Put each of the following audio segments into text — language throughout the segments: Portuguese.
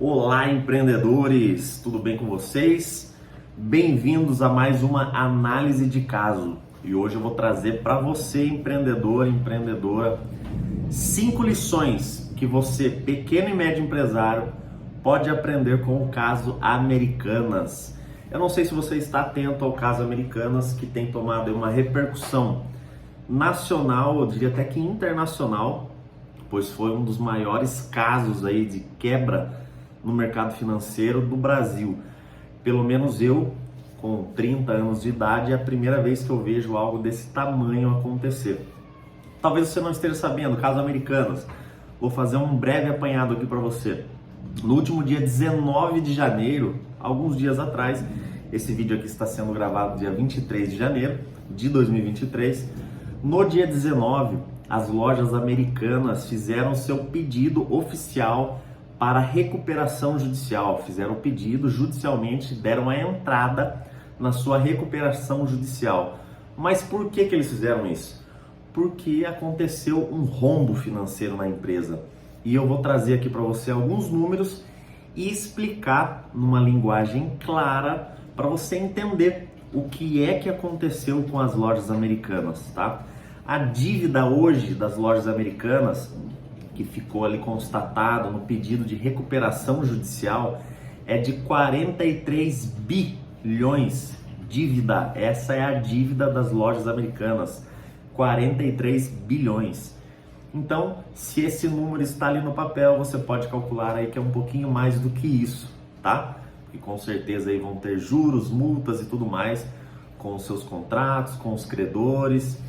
Olá, empreendedores! Tudo bem com vocês? Bem-vindos a mais uma análise de caso. E hoje eu vou trazer para você, empreendedor, empreendedora, 5 lições que você, pequeno e médio empresário, pode aprender com o caso Americanas. Eu não sei se você está atento ao caso Americanas, que tem tomado uma repercussão nacional, eu diria até que internacional, pois foi um dos maiores casos aí de quebra no mercado financeiro do Brasil. Pelo menos eu, com 30 anos de idade, é a primeira vez que eu vejo algo desse tamanho acontecer. Talvez você não esteja sabendo, caso Americanas. Vou fazer um breve apanhado aqui para você. No último dia 19 de janeiro, alguns dias atrás, esse vídeo aqui está sendo gravado dia 23 de janeiro de 2023. No dia 19, as lojas Americanas fizeram seu pedido oficial para recuperação judicial. Fizeram o pedido judicialmente, deram a entrada na sua recuperação judicial. Mas por que eles fizeram isso? Porque aconteceu um rombo financeiro na empresa. E eu vou trazer aqui para você alguns números e explicar numa linguagem clara para você entender o que é que aconteceu com as lojas Americanas, tá? A dívida hoje das lojas Americanas, que ficou ali constatado no pedido de recuperação judicial, é de 43 bilhões. Dívida, essa é a dívida das lojas Americanas, 43 bilhões. Então, se esse número está ali no papel, você pode calcular aí que é um pouquinho mais do que isso, tá? Porque com certeza aí vão ter juros, multas e tudo mais com os seus contratos, com os credores.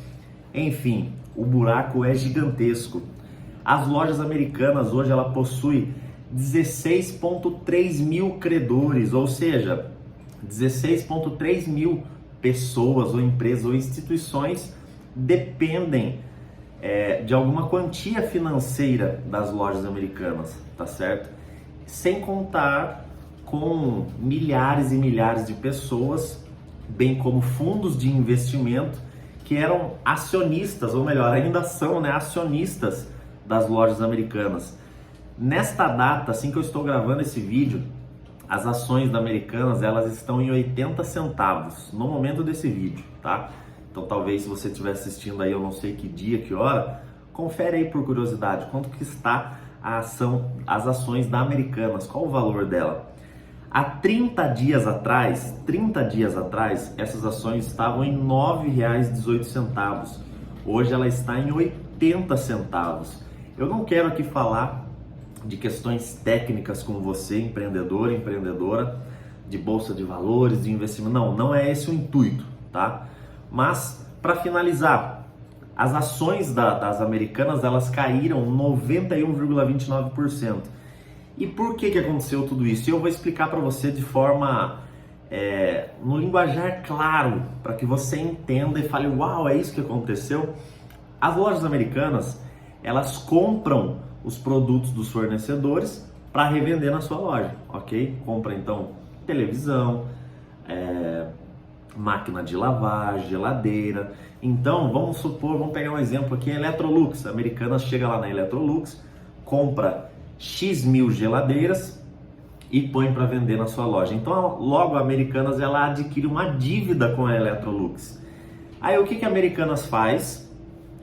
Enfim, o buraco é gigantesco. As lojas Americanas hoje ela possui 16,3 mil credores, ou seja, 16,3 mil pessoas ou empresas ou instituições dependem de alguma quantia financeira das lojas Americanas, tá certo? Sem contar com milhares e milhares de pessoas, bem como fundos de investimento que eram acionistas, ou melhor, ainda são, né, acionistas das lojas Americanas. Nesta data, assim que eu estou gravando esse vídeo, as ações da Americanas, elas estão em 80 centavos no momento desse vídeo, tá? Então talvez se você estiver assistindo aí, eu não sei que dia, que hora, confere aí por curiosidade, quanto que está a ação, as ações da Americanas, qual o valor dela? Há 30 dias atrás, essas ações estavam em R$ 9,18. Hoje ela está em 80 centavos. Eu não quero aqui falar de questões técnicas com você, empreendedor, empreendedora, de bolsa de valores, de investimento. Não é esse o intuito, tá? Mas, para finalizar, as ações das Americanas, elas caíram 91,29%. E por que aconteceu tudo isso? Eu vou explicar para você de forma, no linguajar claro, para que você entenda e fale, uau, é isso que aconteceu? As lojas Americanas, elas compram os produtos dos fornecedores para revender na sua loja, ok? Compra então televisão, máquina de lavar, geladeira. Então, vamos supor, vamos pegar um exemplo aqui, Electrolux. A Americanas chega lá na Electrolux, compra X mil geladeiras e põe para vender na sua loja. Então, logo a Americanas ela adquire uma dívida com a Electrolux. Aí o que a Americanas faz?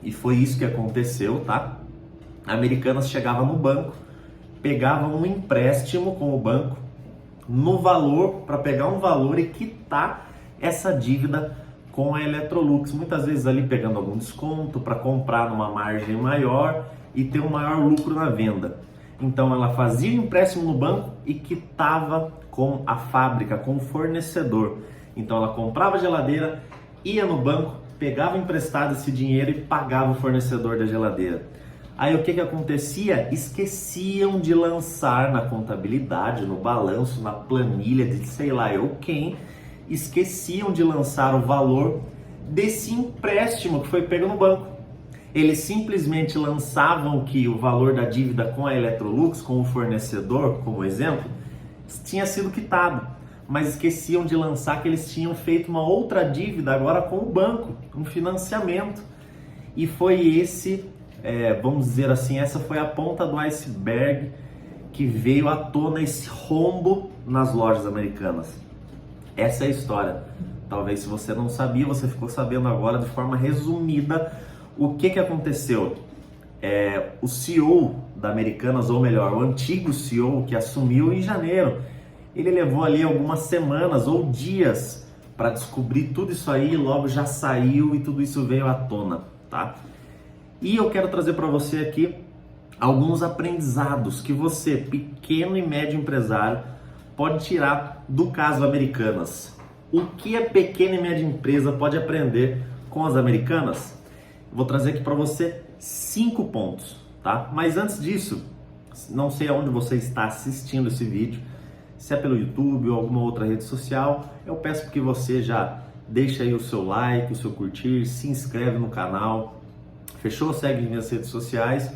E foi isso que aconteceu, tá? A Americanas chegava no banco, pegava um empréstimo com o banco no valor, para pegar um valor e quitar essa dívida com a Electrolux. Muitas vezes ali pegando algum desconto para comprar numa margem maior e ter um maior lucro na venda. Então ela fazia o empréstimo no banco e quitava com a fábrica, com o fornecedor. Então ela comprava a geladeira, ia no banco, pegava emprestado esse dinheiro e pagava o fornecedor da geladeira. Aí o que acontecia? Esqueciam de lançar na contabilidade, no balanço, na planilha de sei lá eu quem, esqueciam de lançar o valor desse empréstimo que foi pego no banco. Eles simplesmente lançavam que o valor da dívida com a Electrolux, com o fornecedor, como exemplo, tinha sido quitado, mas esqueciam de lançar que eles tinham feito uma outra dívida agora com o banco, um financiamento. E foi esse, vamos dizer assim, essa foi a ponta do iceberg que veio à tona esse rombo nas lojas americanas. Essa é a história. Talvez se você não sabia, você ficou sabendo agora de forma resumida o que aconteceu. O CEO da Americanas, ou melhor, o antigo CEO que assumiu em janeiro, ele levou ali algumas semanas ou dias para descobrir tudo isso aí, logo já saiu e tudo isso veio à tona, tá? E eu quero trazer para você aqui alguns aprendizados que você, pequeno e médio empresário, pode tirar do caso Americanas. O que a pequena e média empresa pode aprender com as Americanas? Vou trazer aqui para você 5 pontos, tá? Mas antes disso, não sei aonde você está assistindo esse vídeo, se é pelo YouTube ou alguma outra rede social, eu peço que você já deixe aí o seu like, o seu curtir, se inscreve no canal, fechou? Segue minhas redes sociais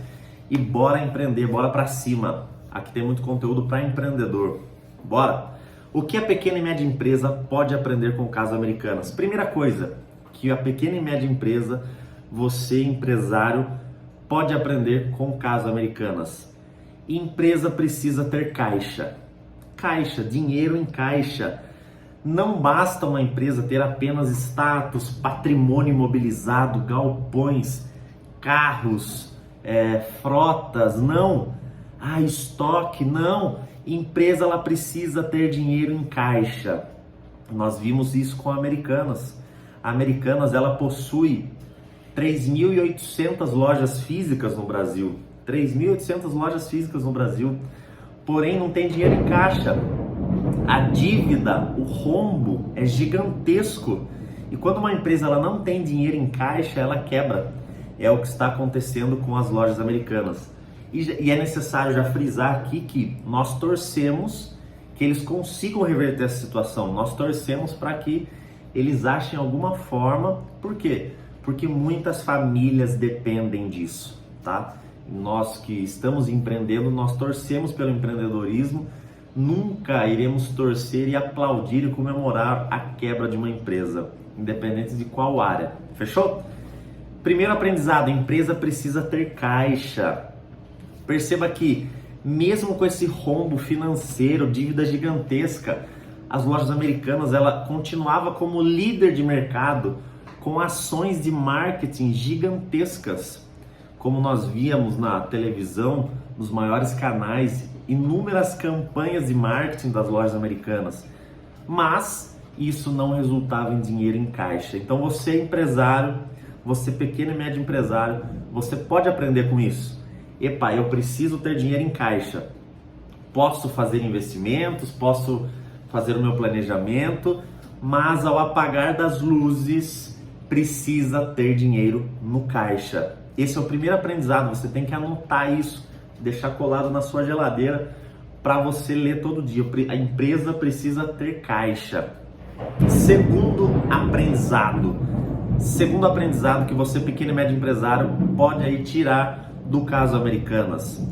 e bora empreender, bora para cima. Aqui tem muito conteúdo para empreendedor. Bora! O que a pequena e média empresa pode aprender com o caso Americanas? Primeira coisa que a pequena e média empresa, você empresário, pode aprender com o caso Americanas. Empresa precisa ter caixa. Caixa, dinheiro em caixa. Não basta uma empresa ter apenas status, patrimônio imobilizado, galpões, carros, frotas, não. Estoque, não. Empresa, ela precisa ter dinheiro em caixa. Nós vimos isso com a Americanas. A Americanas, ela possui 3.800 lojas físicas no Brasil. 3.800 lojas físicas no Brasil. Porém, não tem dinheiro em caixa. A dívida, o rombo é gigantesco. E quando uma empresa ela não tem dinheiro em caixa, ela quebra. É o que está acontecendo com as lojas Americanas. E é necessário já frisar aqui que nós torcemos que eles consigam reverter essa situação. Nós torcemos para que eles achem alguma forma. Por quê? Porque muitas famílias dependem disso, tá? Nós que estamos empreendendo, nós torcemos pelo empreendedorismo. Nunca iremos torcer e aplaudir e comemorar a quebra de uma empresa, independente de qual área. Fechou? Primeiro aprendizado, a empresa precisa ter caixa. Perceba que, mesmo com esse rombo financeiro, dívida gigantesca, as lojas Americanas, ela continuava como líder de mercado, com ações de marketing gigantescas, como nós víamos na televisão, nos maiores canais, inúmeras campanhas de marketing das lojas Americanas. Mas isso não resultava em dinheiro em caixa. Então você empresário, você pequeno e médio empresário, você pode aprender com isso. Eu preciso ter dinheiro em caixa. Posso fazer investimentos, posso fazer o meu planejamento, mas ao apagar das luzes, precisa ter dinheiro no caixa. Esse é o primeiro aprendizado, você tem que anotar isso, deixar colado na sua geladeira para você ler todo dia. A empresa precisa ter caixa. Segundo aprendizado que você, pequeno e médio empresário, pode aí tirar do caso Americanas.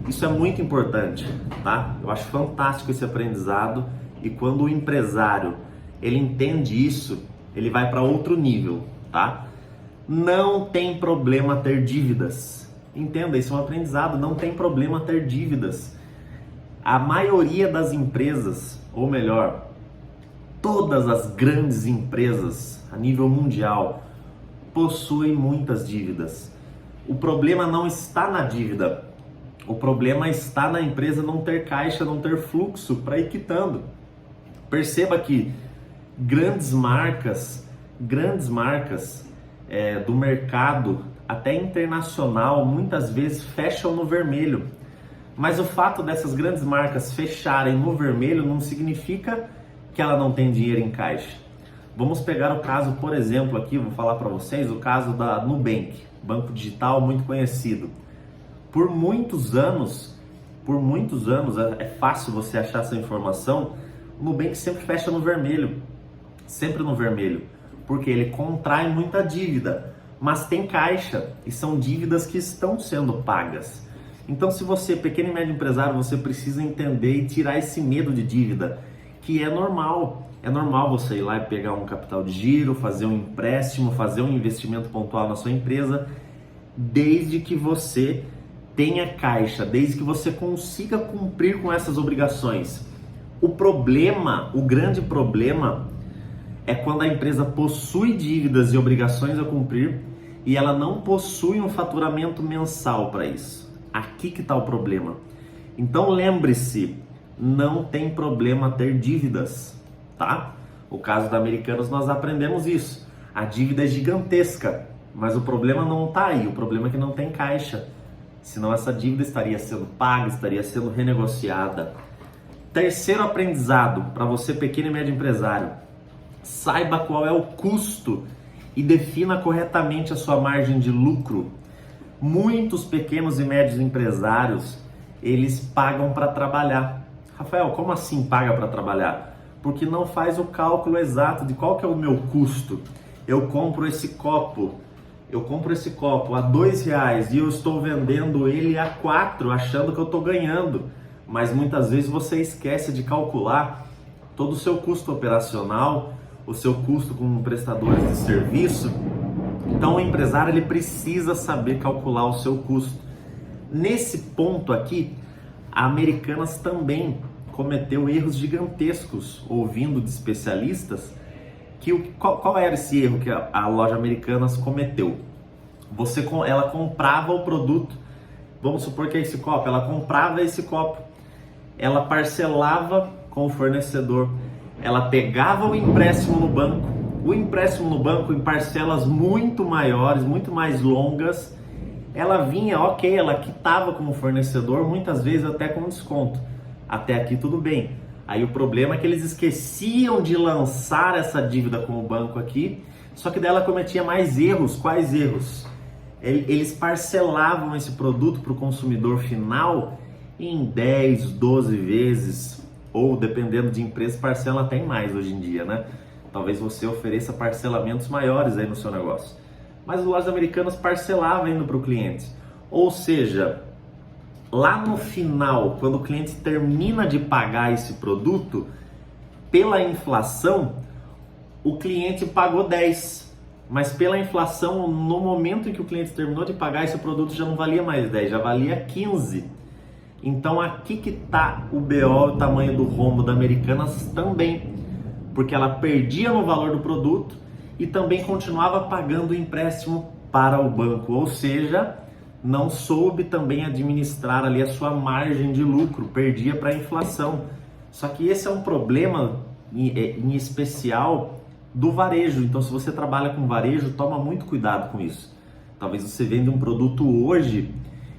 Isso é muito importante, tá? Eu acho fantástico esse aprendizado, e quando o empresário ele entende isso, ele vai para outro nível, tá? Não tem problema ter dívidas. Entenda, isso é um aprendizado, não tem problema ter dívidas. A maioria das empresas, ou melhor, todas as grandes empresas a nível mundial possuem muitas dívidas. O problema não está na dívida, o problema está na empresa não ter caixa, não ter fluxo para ir quitando. Perceba que grandes marcas do mercado, até internacional, muitas vezes fecham no vermelho. Mas o fato dessas grandes marcas fecharem no vermelho não significa que ela não tem dinheiro em caixa. Vamos pegar o caso, por exemplo, aqui, vou falar para vocês, o caso da Nubank, banco digital muito conhecido. Por muitos anos, é fácil você achar essa informação, o Nubank sempre fecha no vermelho, porque ele contrai muita dívida, mas tem caixa e são dívidas que estão sendo pagas. Então, se você, pequeno e médio empresário, você precisa entender e tirar esse medo de dívida, que é normal. É normal você ir lá e pegar um capital de giro, fazer um empréstimo, fazer um investimento pontual na sua empresa, desde que você tenha caixa, desde que você consiga cumprir com essas obrigações. O problema, o grande problema é quando a empresa possui dívidas e obrigações a cumprir e ela não possui um faturamento mensal para isso. Aqui que está o problema. Então lembre-se, não tem problema ter dívidas, tá? O caso da Americanas nós aprendemos isso. A dívida é gigantesca, mas o problema não está aí, o problema é que não tem caixa. Senão essa dívida estaria sendo paga, estaria sendo renegociada. Terceiro aprendizado para você pequeno e médio empresário. Saiba qual é o custo e defina corretamente a sua margem de lucro. Muitos pequenos e médios empresários, eles pagam para trabalhar. Rafael, como assim paga para trabalhar? Porque não faz o cálculo exato de qual que é o meu custo. Eu compro esse copo a R$2 e eu estou vendendo ele a 4, achando que eu estou ganhando. Mas muitas vezes você esquece de calcular todo o seu custo operacional, o seu custo com prestadores de serviço. Então o empresário ele precisa saber calcular o seu custo. Nesse ponto aqui, a Americanas também cometeu erros gigantescos, ouvindo de especialistas, qual era esse erro que a loja Americanas cometeu? Ela comprava o produto, vamos supor que é esse copo, ela comprava esse copo, ela parcelava com o fornecedor, ela pegava o empréstimo no banco em parcelas muito maiores, muito mais longas, ela vinha, ok, ela quitava como fornecedor, muitas vezes até com desconto, até aqui tudo bem. Aí o problema é que eles esqueciam de lançar essa dívida com o banco aqui, só que daí ela cometia mais erros. Quais erros? Eles parcelavam esse produto para o consumidor final em 10, 12 vezes, ou dependendo de empresa, parcela até em mais hoje em dia, né? Talvez você ofereça parcelamentos maiores aí no seu negócio. Mas as lojas Americanas parcelavam indo para o cliente. Ou seja, lá no final, quando o cliente termina de pagar esse produto, pela inflação, o cliente pagou 10. Mas pela inflação, no momento em que o cliente terminou de pagar, esse produto já não valia mais 10, já valia 15. Então aqui que está o BO, o tamanho do rombo da Americanas também. Porque ela perdia no valor do produto e também continuava pagando o empréstimo para o banco. Ou seja, não soube também administrar ali a sua margem de lucro, perdia para a inflação. Só que esse é um problema em especial do varejo. Então se você trabalha com varejo, toma muito cuidado com isso. Talvez você venda um produto hoje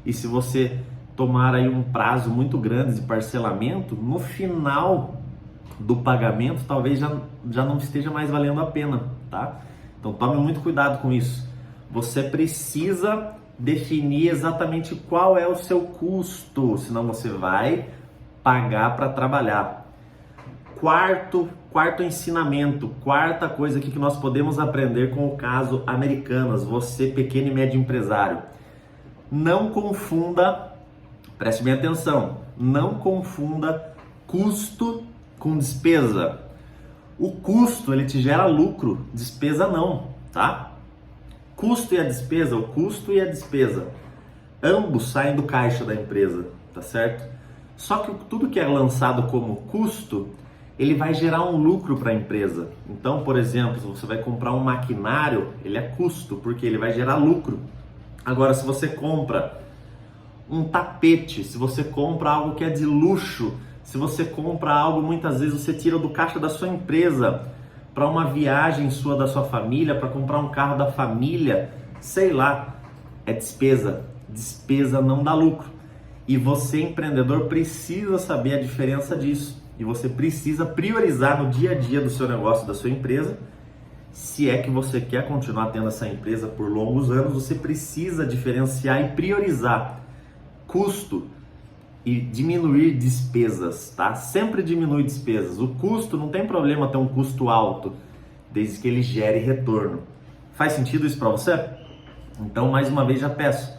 e se você tomar aí um prazo muito grande de parcelamento, no final do pagamento talvez já não esteja mais valendo a pena, tá? Então tome muito cuidado com isso. Você precisa definir exatamente qual é o seu custo, senão você vai pagar para trabalhar. Quarto ensinamento, quarta coisa aqui que nós podemos aprender com o caso Americanas, você pequeno e médio empresário. Não confunda, preste bem atenção, não confunda custo com despesa. O custo ele te gera lucro, despesa não, tá? Custo e a despesa, o custo e a despesa, ambos saem do caixa da empresa, tá certo? Só que tudo que é lançado como custo, ele vai gerar um lucro para a empresa. Então, por exemplo, se você vai comprar um maquinário, ele é custo, porque ele vai gerar lucro. Agora, se você compra um tapete, se você compra algo que é de luxo, se você compra algo, muitas vezes você tira do caixa da sua empresa para uma viagem sua da sua família, para comprar um carro da família, sei lá, é despesa. Despesa não dá lucro. E você, empreendedor, precisa saber a diferença disso. E você precisa priorizar no dia a dia do seu negócio, da sua empresa. Se é que você quer continuar tendo essa empresa por longos anos, você precisa diferenciar e priorizar custo e diminuir despesas, tá? Sempre diminui despesas. O custo, não tem problema ter um custo alto, desde que ele gere retorno. Faz sentido isso para você? Então, mais uma vez, já peço,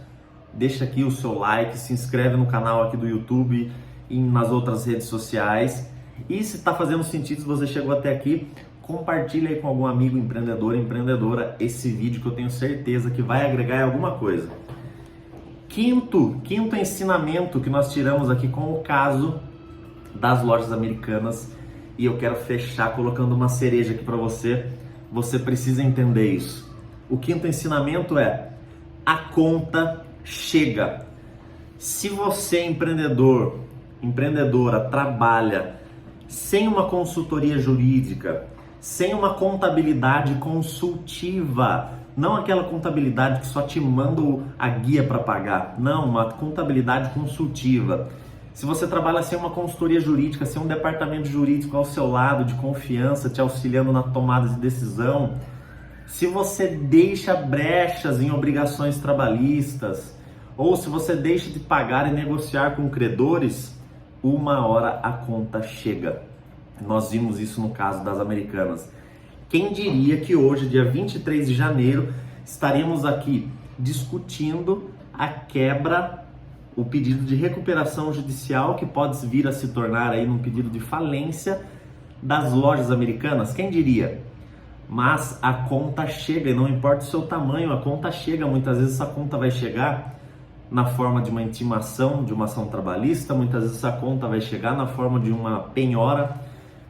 deixa aqui o seu like, se inscreve no canal aqui do YouTube e nas outras redes sociais. E se está fazendo sentido, se você chegou até aqui, compartilha aí com algum amigo empreendedor, empreendedora, esse vídeo que eu tenho certeza que vai agregar em alguma coisa. Quinto ensinamento que nós tiramos aqui com o caso das lojas americanas, e eu quero fechar colocando uma cereja aqui para você. Você precisa entender isso. O quinto ensinamento é: a conta chega. Se você, empreendedora, trabalha sem uma consultoria jurídica, sem uma contabilidade consultiva, não aquela contabilidade que só te manda a guia para pagar, não, uma contabilidade consultiva. Se você trabalha sem uma consultoria jurídica, sem um departamento jurídico ao seu lado, de confiança, te auxiliando na tomada de decisão, se você deixa brechas em obrigações trabalhistas, ou se você deixa de pagar e negociar com credores, uma hora a conta chega. Nós vimos isso no caso das americanas. Quem diria que hoje, dia 23 de janeiro, estaremos aqui discutindo a quebra, o pedido de recuperação judicial que pode vir a se tornar aí num pedido de falência das lojas americanas? Quem diria? Mas a conta chega, e não importa o seu tamanho, a conta chega. Muitas vezes essa conta vai chegar na forma de uma intimação, de uma ação trabalhista, muitas vezes essa conta vai chegar na forma de uma penhora,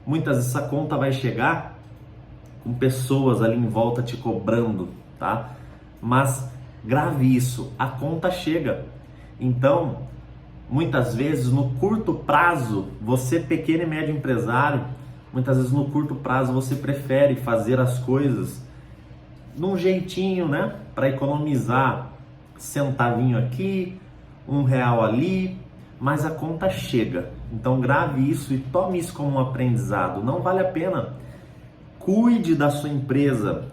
muitas vezes essa conta vai chegar com pessoas ali em volta te cobrando, tá? Mas grave isso, a conta chega. Então, muitas vezes no curto prazo, você pequeno e médio empresário, muitas vezes no curto prazo você prefere fazer as coisas num jeitinho, né? Para economizar centavinho aqui, R$1 ali, mas a conta chega. Então grave isso e tome isso como um aprendizado. Não vale a pena. Cuide da sua empresa,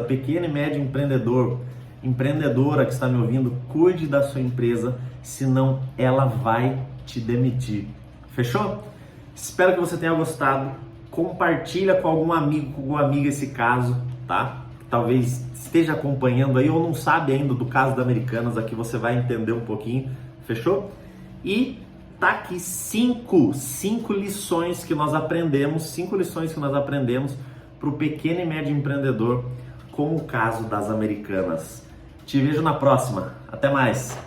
pequeno e médio empreendedor, empreendedora que está me ouvindo, cuide da sua empresa, senão ela vai te demitir. Fechou? Espero que você tenha gostado. Compartilha com algum amigo, com alguma amiga esse caso, tá? Talvez esteja acompanhando aí ou não sabe ainda do caso da Americanas. Aqui você vai entender um pouquinho. Fechou? E tá aqui cinco lições que nós aprendemos, para o pequeno e médio empreendedor com o caso das Americanas. Te vejo na próxima. Até mais!